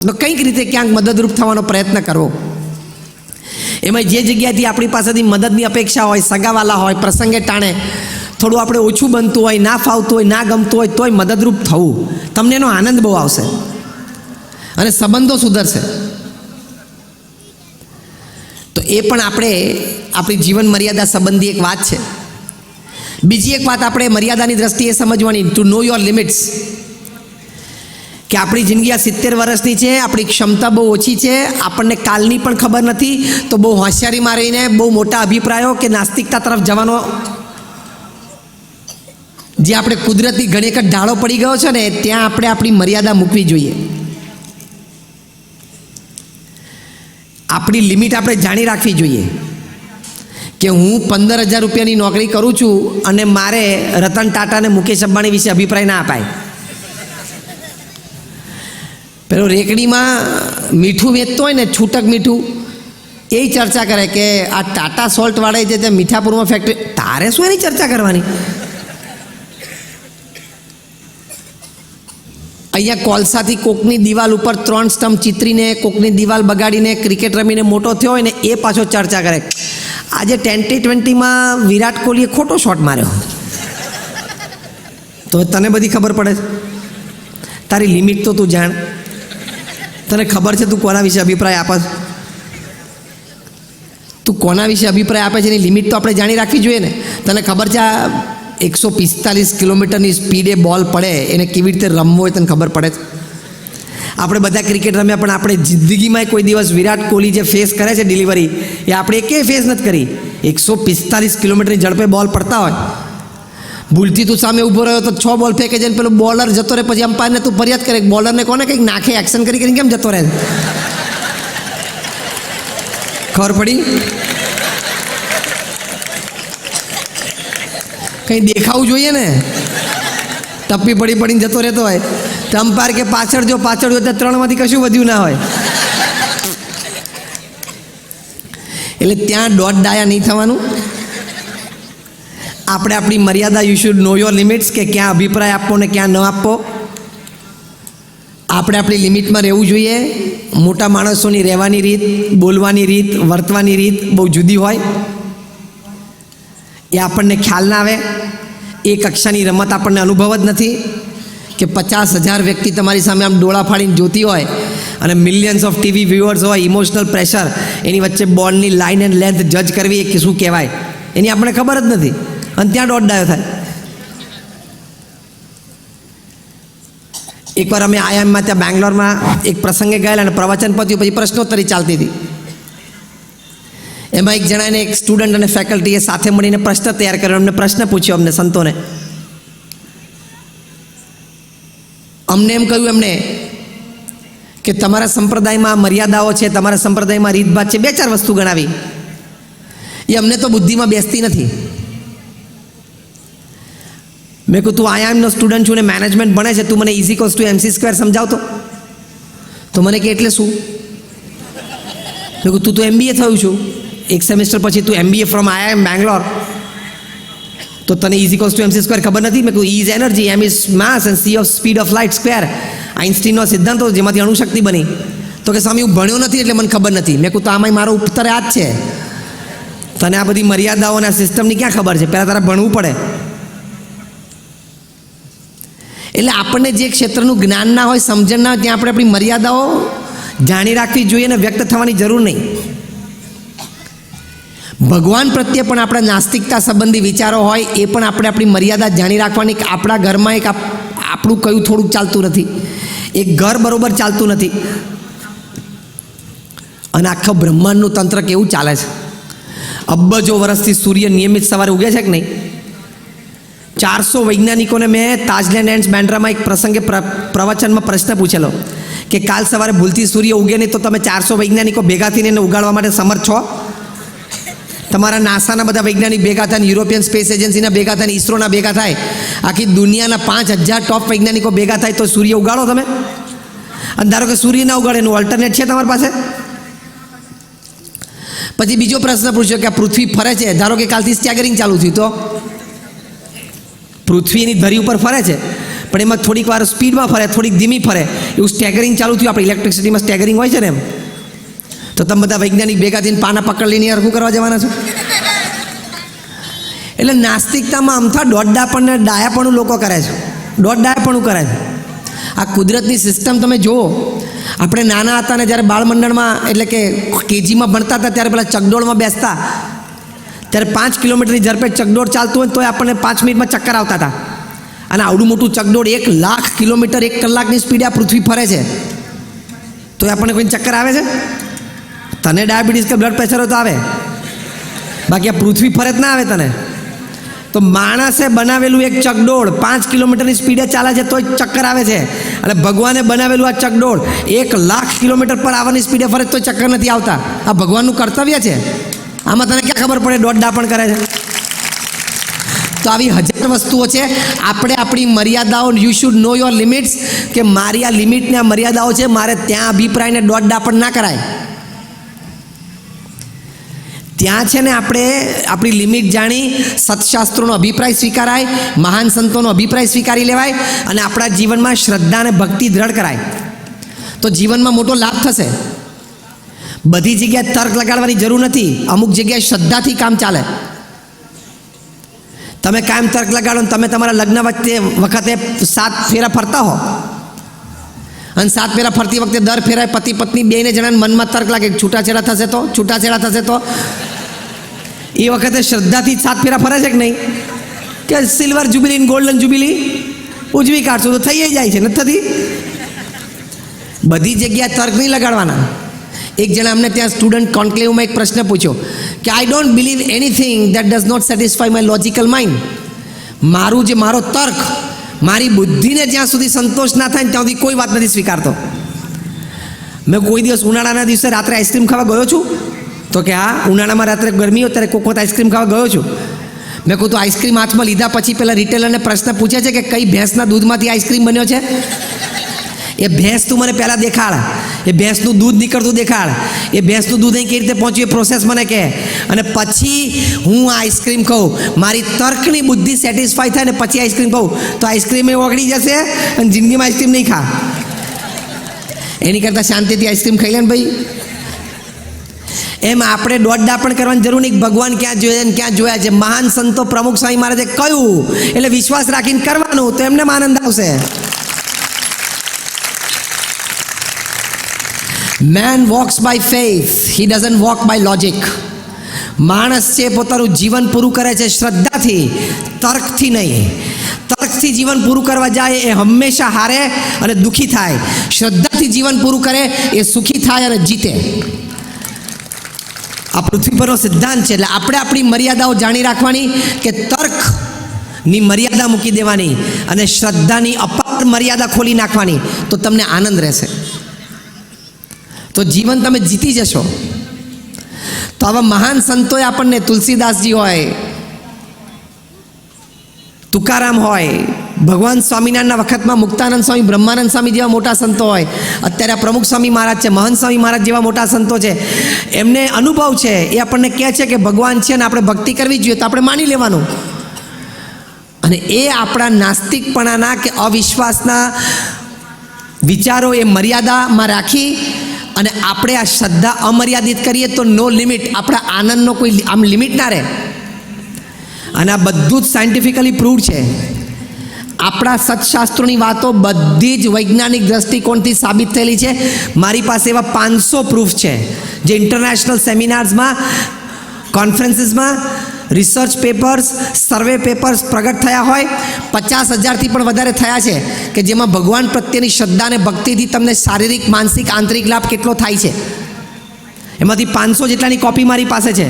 તો કંઈક રીતે ક્યાંક મદદરૂપ થવાનો પ્રયત્ન કરવો. એમાં જે જગ્યાએથી આપણી પાસેથી મદદની અપેક્ષા હોય, સગાવાલા હોય, પ્રસંગે ટાણે થોડું આપણે ઓછું બનતું હોય, ના ફાવતું હોય, ના ગમતું હોય, તોય મદદરૂપ થવું, તમને એનો આનંદ બહુ આવશે અને સંબંધો સુધરશે. તો એ પણ આપણે આપણી જીવન મર્યાદા સંબંધી એક વાત છે. બીજી એક વાત આપણે મર્યાદાની દ્રષ્ટિએ સમજવાની, ટુ નો યોર લિમિટ્સ, કે આપણી જિંદગી આ 70 વર્ષની છે, આપણી ક્ષમતા બહુ ઓછી છે, આપણને કાલની પણ ખબર નથી, તો બહુ હોશિયારી મારીને બહુ મોટા અભિપ્રાયો કે નાસ્તિકતા તરફ જવાનો જે આપણે કુદરતી ઘણી વખત ઢાળો પડી ગયો છે ને, ત્યાં આપણે આપણી મર્યાદા મૂકવી જોઈએ. આપણી લિમિટ આપણે જાણી રાખવી જોઈએ કે હું 15,000 રૂપિયાની નોકરી કરું છું અને મારે રતન ટાટા અને મુકેશ અંબાણી વિશે અભિપ્રાય ના અપાય. પેલો રેકડીમાં મીઠું વેચતો હોય ને, છૂટક મીઠું, એ ચર્ચા કરે કે આ ટાટા સોલ્ટવાળા જે ત્યાં મીઠાપુરમાં ફેક્ટરી, તારે શું એની ચર્ચા કરવાની? અહીંયા કોલસાથી કોકની દિવાલ ઉપર 3 સ્તંભ ચિતરીને, કોકની દિવાલ બગાડીને, ક્રિકેટ રમીને મોટો થયો હોય ને, એ પાછો ચર્ચા કરે આજે T20માં વિરાટ કોહલીએ ખોટો શોટ માર્યો. તો તને બધી ખબર પડે છે? તારી લિમિટ તો તું જાણ. તને ખબર છે તું કોના વિશે અભિપ્રાય આપે છે? તું કોના વિશે અભિપ્રાય આપે છે એની લિમિટ તો આપણે જાણી રાખવી જોઈએ ને. તને ખબર છે આ 145 કિલોમીટરની સ્પીડે બોલ પડે એને કેવી રીતે રમવો હોય તને ખબર પડે છે? આપણે બધા ક્રિકેટ રમ્યા, પણ આપણે જિંદગીમાં કોઈ દિવસ વિરાટ કોહલી જે ફેસ કરે છે ડિલિવરી, એ આપણે એકેય ફેસ નથી કરી. 145 કિલોમીટરની ઝડપે બોલ પડતા હોય, ભૂલથી તું સામે ઊભો રહ્યો તો 6 બોલ ફેંકે છે, પેલો બોલર જતો રહે, પછી અમ્પાયરને તું ફરિયાદ કરે, બોલરને કોને કંઈક નાખે, એક્શન કરીને કેમ જતો રહે? ખબર પડી? કંઈ દેખાવું જોઈએ ને. ટપ્પી પડીને જતો રહેતો હોય તો અમ્પાયર કે પાછળ જો તો 3માંથી કશું વધ્યું ના હોય. એટલે ત્યાં દોઢ ડાયા નહીં થવાનું. આપણે આપણી મર્યાદા, you should know your limits, કે ક્યાં અભિપ્રાય આપવો ને ક્યાં ન આપવો. આપણે આપણી લિમિટમાં રહેવું જોઈએ. મોટા માણસોની રહેવાની રીત, બોલવાની રીત, વર્તવાની રીત બહુ જુદી હોય. એ આપણને ખ્યાલ ના આવે. એ કક્ષાની રમત આપણને અનુભવ જ નથી કે 50,000 વ્યક્તિ તમારી સામે આમ ડોળા ફાડીને જોતી હોય અને મિલિયન્સ ઓફ ટીવી વ્યુઅર્સ હોય, ઇમોશનલ પ્રેશર, એની વચ્ચે બોલની લાઇન એન્ડ લેન્થ જજ કરવી એ શું કહેવાય એની આપણને ખબર જ નથી, અને ત્યાં દોઢ ડાયો થાય. એકવાર અમે આઈઆઈએમમાં ત્યાં બેંગ્લોરમાં એક પ્રસંગે ગયેલા અને પ્રવચન પત્યું, પછી પ્રશ્નોત્તરી ચાલતી હતી. એમાં એક જણાને એક સ્ટુડન્ટ અને ફેકલ્ટીએ સાથે મળીને પ્રશ્ન તૈયાર કર્યો. અમને પ્રશ્ન પૂછ્યો, અમને સંતોને. અમને એમ કહ્યું એમને કે તમારા સંપ્રદાયમાં મર્યાદાઓ છે, તમારા સંપ્રદાયમાં રીતભાત છે, 2-4 વસ્તુ ગણાવી. એ અમને તો બુદ્ધિમાં બેસતી નથી. મેં કહું તું આઈઆઈએમનો સ્ટુડન્ટ છું ને મેનેજમેન્ટ ભણે છે, તું મને E=mc² સમજાવતો. તો મને કે એટલે શું? મેં કહું તું તો MBA થયું છું, 1 સેમેસ્ટર પછી તું MBA ફ્રોમ આઈઆઈએમ બેંગ્લોર, તો તને E=mc² ખબર નથી? મેં કહું E is energy, M is mass and C of speed of light square, આઇન્સ્ટીનનો સિદ્ધાંતો જેમાંથી અણુશક્તિ બની. તો કે સ્વામી હું ભણ્યો નથી એટલે મને ખબર નથી. મેં કહું તો આમાંય મારો ઉત્તર આ જ છે. તને આ બધી મર્યાદાઓ અને આ સિસ્ટમની ક્યાં ખબર છે? પહેલાં તારે ભણવું પડે. એટલે આપણને જે ક્ષેત્રનું જ્ઞાન ના હોય, સમજણ ના હોય, ત્યાં આપણે આપણી મર્યાદાઓ જાણી રાખવી જોઈએ અને વ્યક્ત થવાની જરૂર નહીં. ભગવાન પ્રત્યે પણ આપણા નાસ્તિકતા સંબંધી વિચારો હોય, એ પણ આપણે આપણી મર્યાદા જાણી રાખવાની કે આપણા ઘરમાં એક આપણું કયું થોડુંક ચાલતું નથી, એક ઘર બરોબર ચાલતું નથી, અને આખા બ્રહ્માંડનું તંત્ર કેવું ચાલે છે. અબજો વર્ષથી સૂર્ય નિયમિત સવારે ઉગે છે કે નહીં? 400 વૈજ્ઞાનિકોને મેં તાજલેન્ડ એન્ડ્સ બેન્ડ્રામાં એક પ્રસંગે પ્રવચનમાં પ્રશ્ન પૂછેલો કે કાલ સવારે ભૂલથી સૂર્ય ઉગે નહીં તો તમે 400 વૈજ્ઞાનિકો ભેગા થઈને એને ઉગાડવા માટે સમર્થ છો? તમારા નાસાના બધા વૈજ્ઞાનિક ભેગા થાય, યુરોપિયન સ્પેસ એજન્સીના ભેગા થાય, ઇસરોના ભેગા થાય, આખી દુનિયાના 5,000 ટોપ વૈજ્ઞાનિકો ભેગા થાય તો સૂર્ય ઉગાડો તમે? અને ધારો કે સૂર્ય ના ઉગાડે એનું ઓલ્ટરનેટ છે તમારી પાસે? પછી બીજો પ્રશ્ન પૂછ્યો કે આ પૃથ્વી ફરે છે, ધારો કે કાલથી સ્ટેગરિંગ ચાલુ થયું તો પૃથ્વી એની ધરી ઉપર ફરે છે, પણ એમાં થોડીક વાર સ્પીડમાં ફરે, થોડીક ધીમી ફરે, એવું સ્ટેગરિંગ ચાલુ થયું. આપણે ઇલેક્ટ્રિસિટીમાં સ્ટેગરિંગ હોય છે ને એમ. તો તમે બધા વૈજ્ઞાનિક ભેગા થઈને પાના પકડ લઈને યાર શું કરવા જવાના છો? એટલે નાસ્તિકતામાં અમથા દોડડાપણ ને ડાયાપણું લોકો કરે છે, દોડડાયાપણું કરે છે. આ કુદરતની સિસ્ટમ તમે જુઓ. આપણે નાના હતા ને જ્યારે બાળમંડળમાં એટલે કે કેજીમાં ભણતા હતા ત્યારે પેલા ચકડોળમાં બેસતા, ત્યારે 5 કિલોમીટરની ઝડપે ચકડોળ ચાલતું હોય તો આપણને 5 મિનિટમાં ચક્કર આવતા હતા. અને આવડું મોટું ચકડોળ 1,00,000 કિલોમીટર 1 કલાકની સ્પીડે આ પૃથ્વી ફરે છે, તો આપણને કોઈને ચક્કર આવે છે? તને ડાયાબિટીસ કે બ્લડ પ્રેશર હોય તો આવે, બાકી આ પૃથ્વી ફરે જ ના આવે તને. તો માણસે બનાવેલું એક ચકડોળ 5 કિલોમીટરની સ્પીડે ચાલે છે તોય ચક્કર આવે છે, અને ભગવાને બનાવેલું આ ચકડોળ 1,00,000 કિલોમીટર પર આવવાની સ્પીડે ફરે તો ચક્કર નથી આવતા. આ ભગવાનનું કર્તવ્ય છે. આમાં તને ક્યાં ખબર પડે દોડડા પણ કરે છે? તો આવી હજાર વસ્તુઓ છે. આપણે આપણી મર્યાદાઓ, you should know your limits, કે મારી આ લિમિટને આ મર્યાદાઓ છે, મારે ત્યાં અભિપ્રાયને દોડડા પણ ના કરાય. ત્યાં છે ને આપણે આપણી લિમિટ જાણી સત્શાસ્ત્રોનો અભિપ્રાય સ્વીકારાય, મહાન સંતોનો અભિપ્રાય સ્વીકારી લેવાય, અને આપણા જીવનમાં શ્રદ્ધા અને ભક્તિ દ્રઢ કરાય, તો જીવનમાં મોટો લાભ થશે. બધી જગ્યાએ તર્ક લગાડવાની જરૂર નથી. અમુક જગ્યાએ શ્રદ્ધાથી કામ ચાલે. તમે કાયમ તર્ક લગાડો ને તમે તમારા લગ્ન વખતે 7 ફેરા ફરતા હો, અને 7 ફેરા ફરતી વખતે દર ફેરાય પતિ પત્ની બેને જણાને મનમાં તર્ક લાગે છૂટાછેડા થશે તો, છૂટાછેડા થશે તો. એ વખતે શ્રદ્ધાથી 7 ફેરા ફરે છે કે નહીં? કે સિલ્વર જુબિલી, ગોલ્ડન જુબિલી ઉજવી કાઢશું તો થઈ જાય છે, નથી થતી? બધી જગ્યાએ તર્ક નહીં લગાડવાના. એક જણા અમને ત્યાં સ્ટુડન્ટ કોન્ક્લેવમાં એક પ્રશ્ન પૂછ્યો કે I don't believe anything that does not satisfy my logical mind. મારો તર્ક, મારી બુદ્ધિને જ્યાં સુધી સંતોષ ના થાય ને ત્યાં સુધી કોઈ વાત નથી સ્વીકારતો. મેં કોઈ દિવસ ઉનાળાના દિવસે રાત્રે આઈસ્ક્રીમ ખાવા ગયો છું? તો કે હા, ઉનાળામાં રાત્રે ગરમી હોય ત્યારે કોક વખત આઈસ્ક્રીમ ખાવા ગયો છું. મેં કહું તો આઈસ્ક્રીમ હાથમાં લીધા પછી પેલા રિટેલરને પ્રશ્ન પૂછે છે કે કઈ ભેંસના દૂધમાંથી આઈસ્ક્રીમ બન્યો છે? એ ભેંસ તું મને પહેલાં દેખાડ, એ ભેંસનું દૂધ નીકળતું દેખાડ, એ ભેંસનું દૂધ અહીં કેવી રીતે પહોંચ્યું એ પ્રોસેસ મને કહે, અને પછી હું આઈસ્ક્રીમ ખાઉં. મારી તર્કની બુદ્ધિ સેટિસ્ફાય થાય ને પછી આઈસ્ક્રીમ ખાઉં તો આઈસ્ક્રીમ એ ઓગળી જશે અને જિંદગીમાં આઈસ્ક્રીમ નહીં ખા. એની કરતાં શાંતિથી આઈસ્ક્રીમ ખાઈ લે ને ભાઈ. એમ આપણે દોડડા પણ કરવાની જરૂર નહીં. ભગવાન ક્યાં જોયા ને ક્યાં જોયા છે. મહાન સંતો પ્રમુખ સ્વામી મહારાજે કહ્યું એટલે વિશ્વાસ રાખીને કરવાનું, તો એમને આનંદ આવશે. Man walks by faith, he doesn't walk by logic. માણસ છે પોતાનું જીવન પૂરું કરે છે શ્રદ્ધાથી, તર્કથી નહીં. તર્કથી જીવન પૂરું કરવા જાય એ હંમેશા હારે અને દુઃખી થાય. શ્રદ્ધાથી જીવન પૂરું કરે એ સુખી થાય અને જીતે. આ પૃથ્વી પરનો સિદ્ધાંત છે. એટલે આપણે આપણી મર્યાદાઓ જાણી રાખવાની, કે તર્કની મર્યાદા મૂકી દેવાની અને શ્રદ્ધાની અપાર મર્યાદા ખોલી નાખવાની, તો તમને આનંદ રહેશે, તો જીવન તમે જીતી જશો. તો આવા મહાન સંતોએ આપણને, તુલસીદાસજી હોય, તુકારામ હોય, ભગવાન સ્વામિનારાયણના વખતમાં મુક્તાનંદ સ્વામી, બ્રહ્માનંદ સ્વામી જેવા મોટા સંતો હોય, અત્યારે પ્રમુખ સ્વામી મહારાજ છે, મહંત સ્વામી મહારાજ જેવા મોટા સંતો છે, એમને અનુભવ છે. એ આપણને કહે છે કે ભગવાન છે ને આપણે ભક્તિ કરવી જોઈએ, તો આપણે માની લેવાનું. અને એ આપણા નાસ્તિકપણાના કે અવિશ્વાસના વિચારો એ મર્યાદામાં રાખી અને આપણે આ શ્રદ્ધા અમર્યાદિત કરીએ તો નો લિમિટ. આપણા આનંદનો કોઈ આમ લિમિટ ના રહે. અને આ બધું જ સાયન્ટિફિકલી પ્રૂવડ છે. આપણા સત્શાસ્ત્રોની વાતો બધી જ વૈજ્ઞાનિક દ્રષ્ટિકોણથી સાબિત થયેલી છે. મારી પાસે એવા 500 પ્રૂફ છે જે ઇન્ટરનેશનલ સેમિનાર્સમાં, કોન્ફરન્સીસમાં, રિસર્ચ પેપર્સ, સર્વે પેપર્સ પ્રગટ થયા હોય. 50,000થી પણ વધારે થયા છે કે જેમાં ભગવાન પ્રત્યેની શ્રદ્ધા અને ભક્તિથી તમને શારીરિક, માનસિક, આંતરિક લાભ કેટલો થાય છે. એમાંથી 500 જેટલાની કોપી મારી પાસે છે.